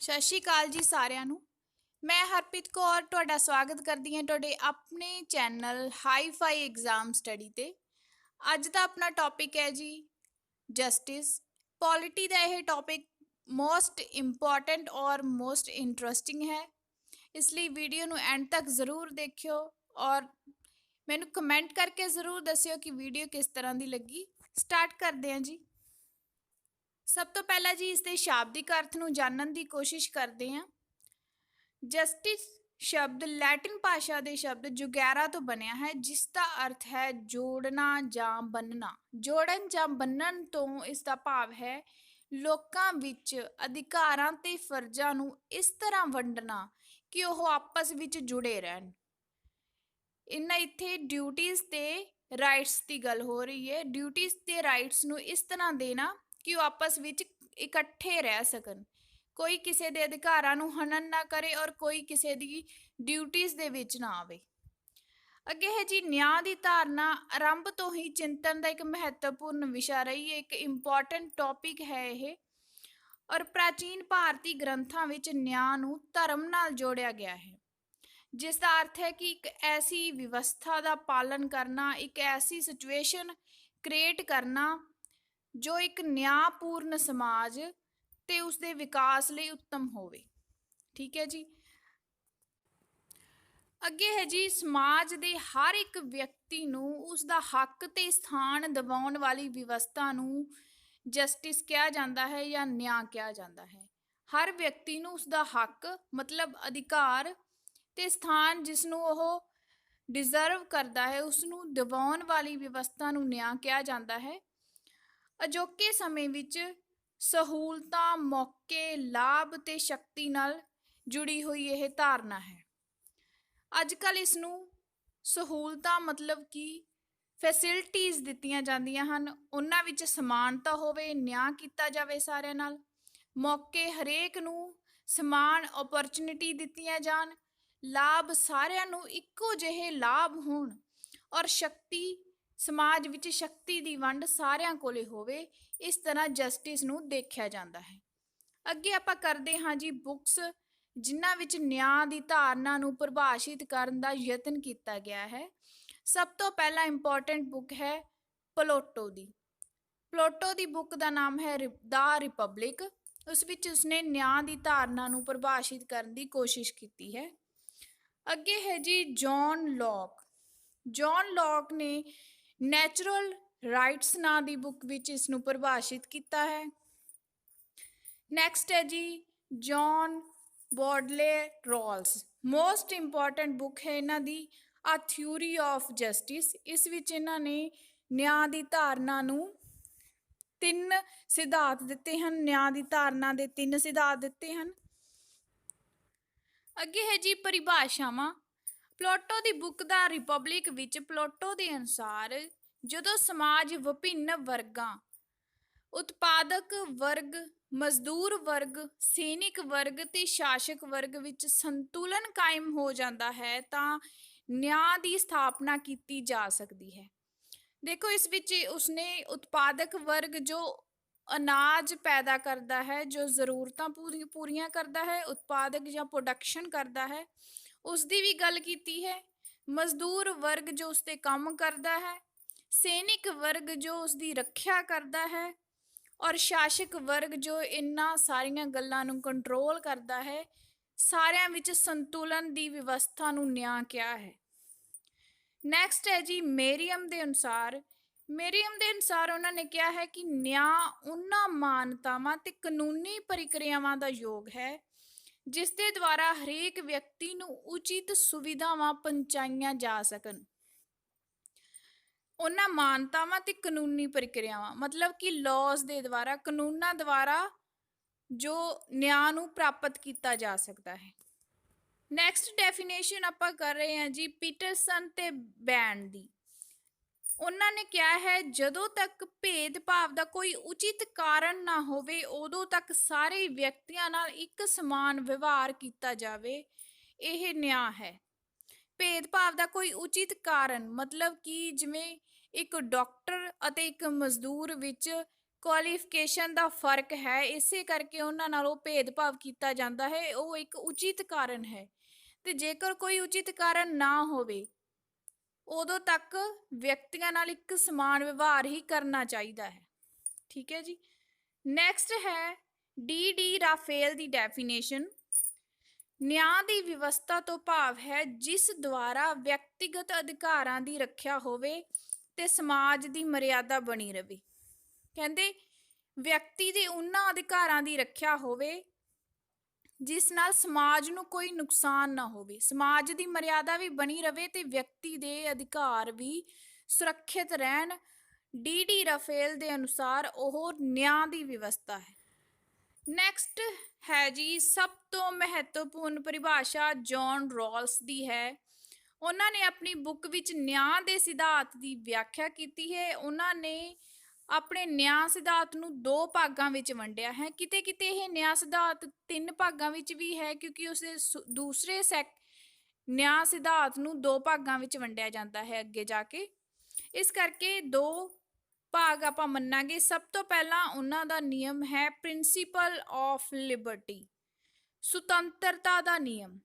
ਸਤਿ ਸ਼੍ਰੀ ਅਕਾਲ ਜੀ ਸਾਰਿਆਂ ਨੂੰ। ਮੈਂ ਹਰਪ੍ਰੀਤ ਕੌਰ ਤੁਹਾਡਾ ਸਵਾਗਤ ਕਰਦੀ ਹਾਂ ਤੁਹਾਡੇ ਆਪਣੇ ਚੈਨਲ ਹਾਈ-ਫਾਈ ਐਗਜ਼ਾਮ ਸਟੱਡੀ ਤੇ। ਅੱਜ ਦਾ ਆਪਣਾ ਟੌਪਿਕ ਹੈ ਜੀ ਜਸਟਿਸ। ਪੋਲਿਟੀ ਦਾ ਇਹ ਟੌਪਿਕ ਮੋਸਟ ਇੰਪੋਰਟੈਂਟ ਔਰ ਮੋਸਟ ਇੰਟਰਸਟਿੰਗ ਹੈ, ਇਸ ਲਈ ਵੀਡੀਓ ਨੂੰ ਐਂਡ ਤੱਕ ਜ਼ਰੂਰ ਦੇਖਿਓ ਔਰ ਮੈਨੂੰ ਕਮੈਂਟ ਕਰਕੇ ਜ਼ਰੂਰ ਦੱਸਿਓ ਕਿ ਵੀਡੀਓ ਕਿਸ ਤਰ੍ਹਾਂ ਦੀ ਲੱਗੀ। ਸਟਾਰਟ ਕਰਦੇ ਹਾਂ ਜੀ। ਸਭ ਤੋਂ ਪਹਿਲਾਂ ਜੀ ਇਸ ਦੇ ਸ਼ਾਬਦਿਕ ਅਰਥ ਨੂੰ ਜਾਣਨ ਦੀ ਕੋਸ਼ਿਸ਼ ਕਰਦੇ ਹਾਂ। ਜਸਟਿਸ ਸ਼ਬਦ ਲੈਟਿਨ ਭਾਸ਼ਾ ਦੇ ਸ਼ਬਦ ਜੁਗੈਰਾ ਤੋਂ ਬਣਿਆ ਹੈ, ਜਿਸ ਦਾ ਅਰਥ ਹੈ ਜੋੜਨਾ ਜਾਂ ਬੰਨਣਾ। ਜੋੜਨ ਜਾਂ ਬੰਨਣ ਤੋਂ ਇਸ ਦਾ ਭਾਵ ਹੈ ਲੋਕਾਂ ਵਿੱਚ ਅਧਿਕਾਰਾਂ ਤੇ ਫਰਜ਼ਾਂ ਨੂੰ ਇਸ ਤਰ੍ਹਾਂ ਵੰਡਣਾ ਕਿ ਉਹ ਆਪਸ ਵਿੱਚ ਜੁੜੇ ਰਹਿਣ। ਇਹਨਾਂ ਇੱਥੇ ਡਿਊਟੀਜ਼ ਤੇ ਰਾਈਟਸ ਦੀ ਗੱਲ ਹੋ ਰਹੀ ਹੈ। ਡਿਊਟੀਜ਼ ਤੇ ਰਾਈਟਸ ਨੂੰ ਇਸ ਤਰ੍ਹਾਂ ਦੇਣਾ ਕਿ ਉਹ ਆਪਸ ਵਿੱਚ ਇਕੱਠੇ ਰਹਿ ਸਕਣ, ਕੋਈ ਕਿਸੇ ਦੇ ਅਧਿਕਾਰਾਂ ਨੂੰ ਹਨਨ ਨਾ ਕਰੇ ਔਰ ਕੋਈ ਕਿਸੇ ਦੀ ਡਿਊਟੀਜ਼ ਦੇ ਵਿੱਚ ਨਾ ਆਵੇ। ਅੱਗੇ ਹੈ ਜੀ ਨਿਆਂ ਦੀ ਧਾਰਨਾ। ਆਰੰਭ ਤੋਂ ਹੀ ਚਿੰਤਨ ਦਾ ਇੱਕ ਮਹੱਤਵਪੂਰਨ ਵਿਸ਼ਾ ਰਹੀ ਹੈ, ਇੱਕ ਇੰਪੋਰਟੈਂਟ ਟੌਪਿਕ ਹੈ ਇਹ। ਔਰ ਪ੍ਰਾਚੀਨ ਭਾਰਤੀ ਗ੍ਰੰਥਾਂ ਵਿੱਚ ਨਿਆਂ ਨੂੰ ਧਰਮ ਨਾਲ ਜੋੜਿਆ ਗਿਆ ਹੈ, ਜਿਸ ਦਾ ਅਰਥ ਹੈ ਕਿ ਇੱਕ ਐਸੀ ਵਿਵਸਥਾ ਦਾ ਪਾਲਨ ਕਰਨਾ, ਇੱਕ ਐਸੀ ਸਿਚੁਏਸ਼ਨ ਕ੍ਰੀਏਟ ਕਰਨਾ ਜੋ ਇੱਕ ਨਿਆਂਪੂਰਨ ਸਮਾਜ ਤੇ ਉਸਦੇ ਵਿਕਾਸ ਲਈ ਉੱਤਮ ਹੋਵੇ। ਠੀਕ ਹੈ ਜੀ। ਅੱਗੇ ਹੈ ਜੀ ਸਮਾਜ ਦੇ ਹਰ ਇੱਕ ਵਿਅਕਤੀ ਨੂੰ ਉਸਦਾ ਹੱਕ ਤੇ ਸਥਾਨ ਦਿਵਾਉਣ ਵਾਲੀ ਵਿਵਸਥਾ ਨੂੰ ਜਸਟਿਸ ਕਿਹਾ ਜਾਂਦਾ ਹੈ ਜਾਂ ਨਿਆਂ ਕਿਹਾ ਜਾਂਦਾ ਹੈ। ਹਰ ਵਿਅਕਤੀ ਨੂੰ ਉਸਦਾ ਹੱਕ ਮਤਲਬ ਅਧਿਕਾਰ ਤੇ ਸਥਾਨ ਜਿਸ ਨੂੰ ਉਹ ਡਿਜ਼ਰਵ ਕਰਦਾ ਹੈ ਉਸ ਨੂੰ ਦਿਵਾਉਣ ਵਾਲੀ ਵਿਵਸਥਾ ਨੂੰ ਨਿਆਂ ਕਿਹਾ ਜਾਂਦਾ ਹੈ। ਅਜੋਕੇ ਸਮੇਂ ਵਿੱਚ ਸਹੂਲਤਾਂ, ਮੌਕੇ, ਲਾਭ ਤੇ ਸ਼ਕਤੀ ਨਾਲ ਜੁੜੀ ਹੋਈ ਇਹ ਧਾਰਨਾ ਹੈ। ਅੱਜ ਕੱਲ੍ਹ ਇਸ ਨੂੰ ਸਹੂਲਤਾਂ ਮਤਲਬ ਕਿ ਫੈਸਿਲਿਟੀਜ਼ ਦਿੱਤੀਆਂ ਜਾਂਦੀਆਂ ਹਨ, ਉਹਨਾਂ ਵਿੱਚ ਸਮਾਨਤਾ ਹੋਵੇ, ਨਿਆਂ ਕੀਤਾ ਜਾਵੇ ਸਾਰਿਆਂ ਨਾਲ। ਮੌਕੇ ਹਰੇਕ ਨੂੰ ਸਮਾਨ ਓਪਰਚੁਨਿਟੀ ਦਿੱਤੀਆਂ ਜਾਣ, ਲਾਭ ਸਾਰਿਆਂ ਨੂੰ ਇੱਕੋ ਜਿਹੇ ਲਾਭ ਹੋਣ ਔਰ ਸ਼ਕਤੀ ਸਮਾਜ ਵਿੱਚ ਸ਼ਕਤੀ ਦੀ ਵੰਡ ਸਾਰਿਆਂ ਕੋਲੇ ਹੋਵੇ। ਇਸ ਤਰ੍ਹਾਂ ਜਸਟਿਸ ਨੂੰ ਦੇਖਿਆ ਜਾਂਦਾ ਹੈ। ਅੱਗੇ ਆਪਾਂ ਕਰਦੇ ਹਾਂ ਜੀ ਬੁੱਕਸ ਜਿਨ੍ਹਾਂ ਵਿੱਚ ਨਿਆਂ ਦੀ ਧਾਰਨਾ ਨੂੰ ਪਰਿਭਾਸ਼ਿਤ ਕਰਨ ਦਾ ਯਤਨ ਕੀਤਾ ਗਿਆ ਹੈ। ਸਭ ਤੋਂ ਪਹਿਲਾਂ ਇੰਪੋਰਟੈਂਟ ਬੁੱਕ ਹੈ ਪਲੇਟੋ ਦੀ। ਪਲੇਟੋ ਦੀ ਬੁੱਕ ਦਾ ਨਾਮ ਹੈ ਦਾ ਰਿਪਬਲਿਕ। ਉਸ ਵਿੱਚ ਉਸਨੇ ਨਿਆਂ ਦੀ ਧਾਰਨਾ ਨੂੰ ਪਰਿਭਾਸ਼ਿਤ ਕਰਨ ਦੀ ਕੋਸ਼ਿਸ਼ ਕੀਤੀ ਹੈ। ਅੱਗੇ ਹੈ ਜੀ ਜੌਨ ਲੌਕ। ਜੌਨ ਲੌਕ ਨੇ ਨੈਚੁਰਲ ਰਾਈਟਸ ਨਾਂ ਦੀ ਬੁੱਕ ਵਿੱਚ ਇਸ ਨੂੰ ਪਰਿਭਾਸ਼ਿਤ ਕੀਤਾ ਹੈ। ਨੈਕਸਟ ਹੈ ਜੀ John Bordley Rawls. Most important book ਹੈ ਇਹਨਾਂ ਦੀ ਆ ਥਿਊਰੀ ਆਫ ਜਸਟਿਸ। ਇਸ ਵਿੱਚ ਇਹਨਾਂ ਨੇ ਨਿਆਂ ਦੀ ਧਾਰਨਾ ਨੂੰ 3 ਸਿਧਾਂਤ ਦਿੱਤੇ ਹਨ। ਨਿਆਂ ਦੀ ਧਾਰਨਾ ਦੇ 3 ਸਿਧਾਂਤ ਦਿੱਤੇ ਹਨ। ਅੱਗੇ ਹੈ ਜੀ ਪਰਿਭਾਸ਼ਾਵਾਂ। ਪਲੇਟੋ ਦੀ ਬੁੱਕ ਦਾ ਰਿਪਬਲਿਕ ਵਿੱਚ ਪਲੇਟੋ ਦੇ ਅਨੁਸਾਰ ਜਦੋਂ ਸਮਾਜ ਵਿਭਿੰਨ ਵਰਗਾਂ ਉਤਪਾਦਕ ਵਰਗ, ਮਜ਼ਦੂਰ ਵਰਗ, ਸੈਨਿਕ ਵਰਗ ਤੇ ਸ਼ਾਸਕ ਵਰਗ ਵਿੱਚ ਸੰਤੁਲਨ ਕਾਇਮ ਹੋ ਜਾਂਦਾ ਹੈ ਤਾਂ ਨਿਆਂ ਦੀ ਸਥਾਪਨਾ ਕੀਤੀ ਜਾ ਸਕਦੀ ਹੈ। ਦੇਖੋ ਇਸ ਵਿੱਚ ਉਸਨੇ ਉਤਪਾਦਕ ਵਰਗ ਜੋ ਅਨਾਜ ਪੈਦਾ ਕਰਦਾ ਹੈ, ਜੋ ਜ਼ਰੂਰਤਾਂ ਪੂਰੀਆਂ ਕਰਦਾ ਹੈ, ਉਤਪਾਦਕ ਜਾਂ ਪ੍ਰੋਡਕਸ਼ਨ ਕਰਦਾ ਹੈ, ਉਸ ਦੀ ਵੀ ਗੱਲ ਕੀਤੀ ਹੈ। ਮਜ਼ਦੂਰ ਵਰਗ ਜੋ ਉਸ 'ਤੇ ਕੰਮ ਕਰਦਾ ਹੈ, ਸੈਨਿਕ ਵਰਗ ਜੋ ਉਸ ਦੀ ਰੱਖਿਆ ਕਰਦਾ ਹੈ ਔਰ ਸ਼ਾਸਕ ਵਰਗ ਜੋ ਇਹਨਾਂ ਸਾਰੀਆਂ ਗੱਲਾਂ ਨੂੰ ਕੰਟਰੋਲ ਕਰਦਾ ਹੈ। ਸਾਰਿਆਂ ਵਿੱਚ ਸੰਤੁਲਨ ਦੀ ਵਿਵਸਥਾ ਨੂੰ ਨਿਆਂ ਕਿਹਾ ਹੈ। ਨੈਕਸਟ ਹੈ ਜੀ ਮੇਰੀਅਮ ਦੇ ਅਨੁਸਾਰ। ਮੇਰੀਅਮ ਦੇ ਅਨੁਸਾਰ ਉਹਨਾਂ ਨੇ ਕਿਹਾ ਹੈ ਕਿ ਨਿਆਂ ਉਹਨਾਂ ਮਾਨਤਾਵਾਂ ਤੇ ਕਾਨੂੰਨੀ ਪ੍ਰਕਿਰਿਆਵਾਂ ਦਾ ਯੋਗ ਹੈ ਜਿਸ ਦੇ ਦੁਆਰਾ ਹਰੇਕ ਵਿਅਕਤੀ ਨੂੰ ਉਚਿਤ ਸੁਵਿਧਾਵਾਂ ਪਹੁੰਚਾਈਆਂ ਜਾ ਸਕਣ। ਉਹਨਾਂ ਮਾਨਤਾਵਾਂ ਤੇ ਕਾਨੂੰਨੀ ਪ੍ਰਕਿਰਿਆਵਾਂ ਮਤਲਬ ਕਿ ਲਾਜ਼ ਦੇ ਦੁਆਰਾ, ਕਾਨੂੰਨਾਂ ਦੁਆਰਾ ਜੋ ਨਿਆਂ ਨੂੰ ਪ੍ਰਾਪਤ ਕੀਤਾ ਜਾ ਸਕਦਾ ਹੈ। ਨੈਕਸਟ ਡੈਫੀਨੇਸ਼ਨ ਆਪਾਂ ਕਰ ਰਹੇ ਹਾਂ ਜੀ ਪੀਟਰਸਨ ਤੇ ਬੈਂਡ ਦੀ। ਉਹਨਾਂ ਨੇ ਕਿਹਾ ਹੈ ਜਦੋਂ ਤੱਕ ਭੇਦਭਾਵ ਦਾ ਕੋਈ ਉਚਿਤ ਕਾਰਨ ਨਾ ਹੋਵੇ ਉਦੋਂ ਤੱਕ ਸਾਰੇ ਵਿਅਕਤੀਆਂ ਨਾਲ ਇੱਕ ਸਮਾਨ ਵਿਵਹਾਰ ਕੀਤਾ ਜਾਵੇ, ਇਹ ਨਿਆਂ ਹੈ। ਭੇਦਭਾਵ ਦਾ ਕੋਈ ਉਚਿਤ ਕਾਰਨ ਮਤਲਬ ਕਿ ਜਿਵੇਂ ਇੱਕ ਡਾਕਟਰ ਅਤੇ ਇੱਕ ਮਜ਼ਦੂਰ ਵਿੱਚ ਕੁਆਲੀਫਿਕੇਸ਼ਨ ਦਾ ਫਰਕ ਹੈ, ਇਸੇ ਕਰਕੇ ਉਹਨਾਂ ਨਾਲੋਂ ਭੇਦਭਾਵ ਕੀਤਾ ਜਾਂਦਾ ਹੈ। ਉਹ ਇੱਕ ਉਚਿਤ ਕਾਰਨ ਹੈ, ਤੇ ਜੇਕਰ ਕੋਈ ਉਚਿਤ ਕਾਰਨ ਨਾ ਹੋਵੇ ਉਦੋਂ ਤੱਕ ਵਿਅਕਤੀਆਂ ਨਾਲ ਇੱਕ ਸਮਾਨ ਵਿਵਹਾਰ ਹੀ ਕਰਨਾ ਚਾਹੀਦਾ ਹੈ। ਠੀਕ ਹੈ ਜੀ। ਨੈਕਸਟ ਹੈ ਡੀ ਰਾਫੇਲ ਦੀ ਡੈਫੀਨੇਸ਼ਨ। ਨਿਆਂ ਦੀ ਵਿਵਸਥਾ ਤੋਂ ਭਾਵ ਹੈ ਜਿਸ ਦੁਆਰਾ ਵਿਅਕਤੀਗਤ ਅਧਿਕਾਰਾਂ ਦੀ ਰੱਖਿਆ ਹੋਵੇ ਤੇ ਸਮਾਜ ਦੀ ਮਰਿਆਦਾ ਬਣੀ ਰਹੇ। ਕਹਿੰਦੇ ਵਿਅਕਤੀ ਦੇ ਉਹਨਾਂ ਅਧਿਕਾਰਾਂ ਦੀ ਰੱਖਿਆ ਹੋਵੇ ਜਿਸ ਨਾਲ ਸਮਾਜ ਨੂੰ ਕੋਈ ਨੁਕਸਾਨ ਨਾ ਹੋਵੇ, ਸਮਾਜ ਦੀ ਮਰਿਆਦਾ ਵੀ ਬਣੀ ਰਵੇ ਤੇ ਵਿਅਕਤੀ ਦੇ ਅਧਿਕਾਰ ਵੀ ਸੁਰੱਖਿਅਤ ਰਹਿਣ। ਡੀ ਰਾਫੇਲ ਦੇ ਅਨੁਸਾਰ ਉਹ ਨਿਆਂ ਦੀ ਵਿਵਸਥਾ ਹੈ। ਨੈਕਸਟ ਹੈ ਜੀ, ਸਭ ਤੋਂ ਮਹੱਤਵਪੂਰਨ ਪਰਿਭਾਸ਼ਾ ਜੌਨ ਰੌਲਸ ਦੀ ਹੈ। ਉਹਨਾਂ ਨੇ ਆਪਣੀ ਬੁੱਕ ਵਿੱਚ ਨਿਆਂ ਦੇ ਸਿਧਾਂਤ ਦੀ ਵਿਆਖਿਆ ਕੀਤੀ ਹੈ। ਉਹਨਾਂ ਨੇ ਆਪਣੇ ਨਿਆਂ ਸਿਧਾਂਤ ਨੂੰ 2 ਭਾਗਾਂ ਵਿੱਚ ਵੰਡਿਆ ਹੈ। ਕਿਤੇ ਕਿਤੇ ਇਹ ਨਿਆਂ ਸਿਧਾਂਤ 3 ਭਾਗਾਂ ਵਿੱਚ ਵੀ ਹੈ, ਕਿਉਂਕਿ ਉਸਦੇ ਦੂਸਰੇ ਨਿਆਂ ਸਿਧਾਂਤ ਨੂੰ 2 ਭਾਗਾਂ ਵਿੱਚ ਵੰਡਿਆ ਜਾਂਦਾ ਹੈ ਅੱਗੇ ਜਾ ਕੇ। ਇਸ ਕਰਕੇ 2 ਭਾਗ ਆਪਾਂ ਮੰਨਾਂਗੇ। ਸਭ ਤੋਂ ਪਹਿਲਾਂ ਉਹਨਾਂ ਦਾ ਨਿਯਮ ਹੈ ਪ੍ਰਿੰਸੀਪਲ ਆਫ ਲਿਬਰਟੀ, ਸੁਤੰਤਰਤਾ ਦਾ ਨਿਯਮ।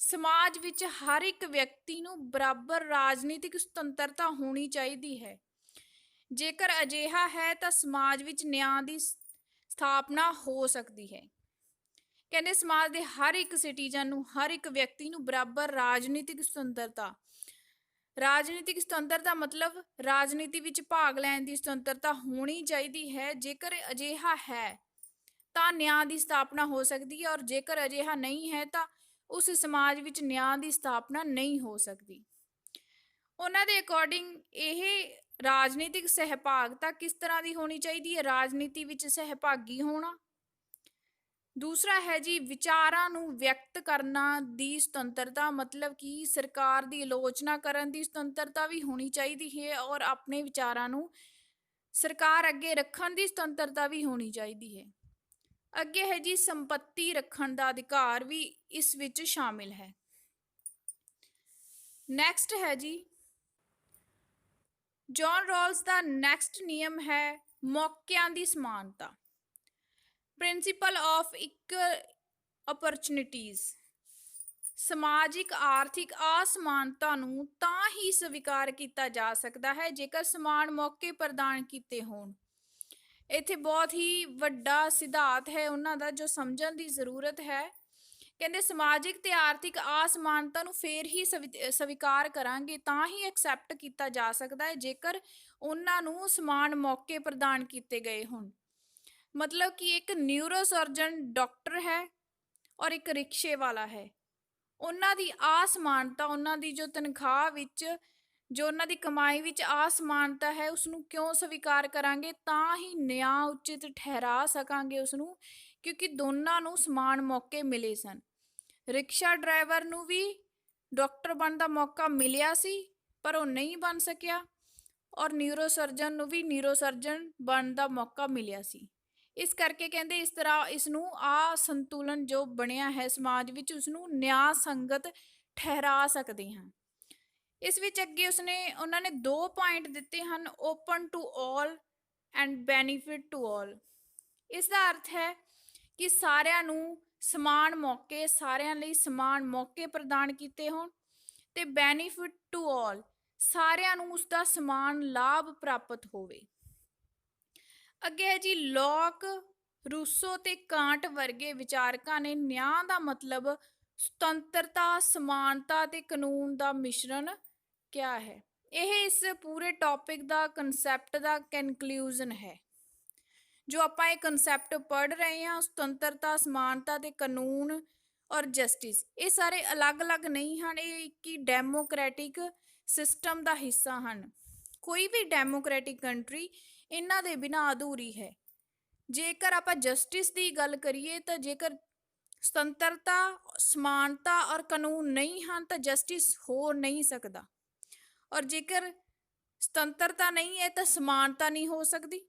ਸਮਾਜ ਵਿੱਚ ਹਰ ਇੱਕ ਵਿਅਕਤੀ ਨੂੰ ਬਰਾਬਰ ਰਾਜਨੀਤਿਕ ਸੁਤੰਤਰਤਾ ਹੋਣੀ ਚਾਹੀਦੀ ਹੈ। ਜੇਕਰ ਅਜਿਹਾ ਹੈ ਤਾਂ ਸਮਾਜ ਵਿੱਚ ਨਿਆਂ ਦੀ ਸਥਾਪਨਾ ਹੋ ਸਕਦੀ ਹੈ। ਕਹਿੰਦੇ ਸਮਾਜ ਦੇ ਹਰ ਇੱਕ ਸਿਟੀਜ਼ਨ ਨੂੰ, ਹਰ ਇੱਕ ਵਿਅਕਤੀ ਨੂੰ ਬਰਾਬਰ ਰਾਜਨੀਤਿਕ ਸੁਤੰਤਰਤਾ ਮਤਲਬ ਰਾਜਨੀਤੀ ਵਿੱਚ ਭਾਗ ਲੈਣ ਦੀ ਸੁਤੰਤਰਤਾ ਹੋਣੀ ਚਾਹੀਦੀ ਹੈ। ਜੇਕਰ ਅਜਿਹਾ ਹੈ ਤਾਂ ਨਿਆਂ ਦੀ ਸਥਾਪਨਾ ਹੋ ਸਕਦੀ ਹੈ, ਔਰ ਜੇਕਰ ਅਜਿਹਾ ਨਹੀਂ ਹੈ ਤਾਂ ਉਸ ਸਮਾਜ ਵਿੱਚ ਨਿਆਂ ਦੀ ਸਥਾਪਨਾ ਨਹੀਂ ਹੋ ਸਕਦੀ। ਉਹਨਾਂ ਦੇ ਅਕੋਰਡਿੰਗ ਇਹ ਰਾਜਨੀਤਿਕ ਸਹਿਭਾਗਤਾ ਕਿਸ ਤਰ੍ਹਾਂ ਦੀ ਹੋਣੀ ਚਾਹੀਦੀ ਹੈ? ਰਾਜਨੀਤੀ ਵਿੱਚ ਸਹਿਭਾਗੀ ਹੋਣਾ। ਦੂਸਰਾ ਹੈ ਜੀ ਵਿਚਾਰਾਂ ਨੂੰ ਵਿਅਕਤ ਕਰਨਾ ਦੀ ਸੁਤੰਤਰਤਾ, ਮਤਲਬ ਕਿ ਸਰਕਾਰ ਦੀ ਆਲੋਚਨਾ ਕਰਨ ਦੀ ਸੁਤੰਤਰਤਾ ਵੀ ਹੋਣੀ ਚਾਹੀਦੀ ਹੈ, ਔਰ ਆਪਣੇ ਵਿਚਾਰਾਂ ਨੂੰ ਸਰਕਾਰ ਅੱਗੇ ਰੱਖਣ ਦੀ ਸੁਤੰਤਰਤਾ ਵੀ ਹੋਣੀ ਚਾਹੀਦੀ ਹੈ। ਅੱਗੇ ਹੈ ਜੀ ਸੰਪत्ति ਰੱਖਣ ਦਾ ਅਧਿਕਾਰ ਵੀ ਇਸ ਵਿੱਚ ਸ਼ਾਮਿਲ ਹੈ। ਨੈਕਸਟ ਹੈ ਜੀ ਜੌਨ ਰੌਲਸ ਦਾ ਨੈਕਸਟ ਨਿਯਮ ਹੈ ਮੌਕਿਆਂ ਦੀ ਸਮਾਨਤਾ, ਪ੍ਰਿੰਸੀਪਲ ਆਫ ਇਕੁਅਲ ਅਪਰਚੁਨਿਟੀਜ਼। ਸਮਾਜਿਕ ਆਰਥਿਕ ਅਸਮਾਨਤਾ ਨੂੰ ਤਾਂ ਹੀ ਸਵੀਕਾਰ ਕੀਤਾ ਜਾ ਸਕਦਾ ਹੈ ਜੇਕਰ ਸਮਾਨ ਮੌਕੇ ਪ੍ਰਦਾਨ ਕੀਤੇ ਹੋਣ। ਇੱਥੇ ਬਹੁਤ ਹੀ ਵੱਡਾ ਸਿਧਾਂਤ ਹੈ ਉਹਨਾਂ ਦਾ ਜੋ ਸਮਝਣ ਦੀ ਜ਼ਰੂਰਤ ਹੈ। ਕਹਿੰਦੇ ਸਮਾਜਿਕ ਤੇ ਆਰਥਿਕ ਅਸਮਾਨਤਾ ਨੂੰ ਫੇਰ ਹੀ ਸਵੀਕਾਰ ਕਰਾਂਗੇ, ਤਾਂ ਹੀ ਐਕਸੈਪਟ ਕੀਤਾ ਜਾ ਸਕਦਾ ਹੈ ਜੇਕਰ ਉਹਨਾਂ ਨੂੰ ਸਮਾਨ ਮੌਕੇ ਪ੍ਰਦਾਨ ਕੀਤੇ ਗਏ ਹੋਣ। ਮਤਲਬ ਕਿ ਇੱਕ ਨਿਊਰੋ ਸਰਜਨ ਡਾਕਟਰ ਹੈ ਔਰ ਇੱਕ ਰਿਕਸ਼ੇ ਵਾਲਾ ਹੈ, ਉਹਨਾਂ ਦੀ ਅਸਮਾਨਤਾ, ਉਹਨਾਂ ਦੀ ਜੋ ਤਨਖਾਹ ਵਿੱਚ, ਜੋ ਉਹਨਾਂ ਦੀ ਕਮਾਈ ਵਿੱਚ ਅਸਮਾਨਤਾ ਹੈ, ਉਸਨੂੰ ਕਿਉਂ ਸਵੀਕਾਰ ਕਰਾਂਗੇ? ਤਾਂ ਹੀ ਨਿਆਂ ਉਚਿਤ ਠਹਿਰਾ ਸਕਾਂਗੇ ਉਸਨੂੰ, ਕਿਉਂਕਿ ਦੋਨਾਂ ਨੂੰ ਸਮਾਨ ਮੌਕੇ ਮਿਲੇ ਸਨ। ਰਿਕਸ਼ਾ ਡਰਾਈਵਰ ਨੂੰ ਵੀ ਡਾਕਟਰ ਬਣਨ ਦਾ ਮੌਕਾ ਮਿਲਿਆ ਸੀ ਪਰ ਉਹ ਨਹੀਂ ਬਣ ਸਕਿਆ, ਔਰ ਨਿਊਰੋ ਸਰਜਨ ਨੂੰ ਵੀ ਨਿਊਰੋ ਸਰਜਨ ਬਣਨ ਦਾ ਮੌਕਾ ਮਿਲਿਆ ਸੀ। ਇਸ ਕਰਕੇ ਕਹਿੰਦੇ ਇਸ ਤਰ੍ਹਾਂ ਇਸ ਨੂੰ ਸੰਤੁਲਨ ਜੋ ਬਣਿਆ ਹੈ ਸਮਾਜ ਵਿੱਚ, ਉਸਨੂੰ ਨਿਆਂ ਸੰਗਤ ਠਹਿਰਾ ਸਕਦੇ ਹਾਂ। ਇਸ ਵਿੱਚ ਅੱਗੇ ਉਹਨਾਂ ਨੇ 2 ਪੁਆਇੰਟ ਦਿੱਤੇ ਹਨ, open to all and benefit to all. ਇਸ ਦਾ ਅਰਥ ਹੈ ਕਿ ਸਾਰਿਆਂ ਨੂੰ ਸਮਾਨ ਮੌਕੇ, ਸਾਰਿਆਂ ਲਈ ਸਮਾਨ ਮੌਕੇ ਪ੍ਰਦਾਨ ਕੀਤੇ ਹੋਣ, ਤੇ ਬੈਨੀਫਿਟ ਟੂ ਆਲ, ਸਾਰਿਆਂ ਨੂੰ ਉਸ ਦਾ ਸਮਾਨ ਲਾਭ ਪ੍ਰਾਪਤ ਹੋਵੇ। ਅੱਗੇ ਹੈ ਜੀ ਲੋਕ, ਰੂਸੋ ਤੇ ਕਾਂਟ ਵਰਗੇ ਵਿਚਾਰਕਾਂ ਨੇ ਨਿਆਂ ਦਾ ਮਤਲਬ ਸੁਤੰਤਰਤਾ, ਸਮਾਨਤਾ ਤੇ ਕਾਨੂੰਨ ਦਾ ਮਿਸ਼ਰਣ ਕਿਹਾ ਹੈ। ਇਹ ਇਸ ਪੂਰੇ ਟੌਪਿਕ ਦਾ ਕਨਸੈਪਟ ਦਾ ਕਨਕਲੂਜਨ ਹੈ। ਜੋ ਆਪਾਂ ਇਹ ਕਨਸੈਪਟ ਪੜ੍ਹ ਰਹੇ ਹਾਂ, ਸੁਤੰਤਰਤਾ, ਸਮਾਨਤਾ ਤੇ ਕਾਨੂੰਨ ਔਰ ਜਸਟਿਸ, ਇਹ ਸਾਰੇ ਅਲੱਗ-ਅਲੱਗ ਨਹੀਂ ਹਨ, ਇਹ ਇੱਕ ਹੀ ਡੈਮੋਕ੍ਰੈਟਿਕ ਸਿਸਟਮ ਦਾ ਹਿੱਸਾ ਹਨ। ਕੋਈ ਵੀ ਡੈਮੋਕ੍ਰੈਟਿਕ ਕੰਟਰੀ ਇਹਨਾਂ ਦੇ ਬਿਨਾਂ ਅਧੂਰੀ ਹੈ। ਜੇਕਰ ਆਪਾਂ ਜਸਟਿਸ ਦੀ ਗੱਲ ਕਰੀਏ ਤਾਂ ਜੇਕਰ ਸੁਤੰਤਰਤਾ, ਸਮਾਨਤਾ ਔਰ ਕਾਨੂੰਨ ਨਹੀਂ ਹਨ ਤਾਂ ਜਸਟਿਸ ਹੋ ਨਹੀਂ ਸਕਦਾ, ਔਰ ਜੇਕਰ ਸੁਤੰਤਰਤਾ ਨਹੀਂ ਹੈ ਤਾਂ ਸਮਾਨਤਾ ਨਹੀਂ ਹੋ ਸਕਦੀ।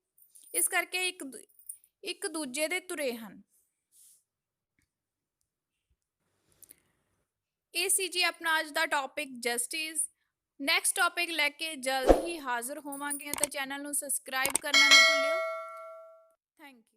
ਇਸ ਕਰਕੇ ਇੱਕ ਦੂਜੇ ਦੇ ਤੁਰੇ ਹਨ। ਇਹ ਸੀ ਜੀ ਆਪਣਾ ਅੱਜ ਦਾ ਟੌਪਿਕ ਜਸਟਿਸ। ਨੈਕਸਟ ਟੌਪਿਕ ਲੈ ਕੇ ਜਲਦ ਹੀ ਹਾਜ਼ਰ ਹੋਵਾਂਗੇ, ਤਾਂ ਚੈਨਲ ਨੂੰ ਸਬਸਕ੍ਰਾਈਬ ਕਰਨਾ ਨਾ ਭੁੱਲਿਓ। Thank you.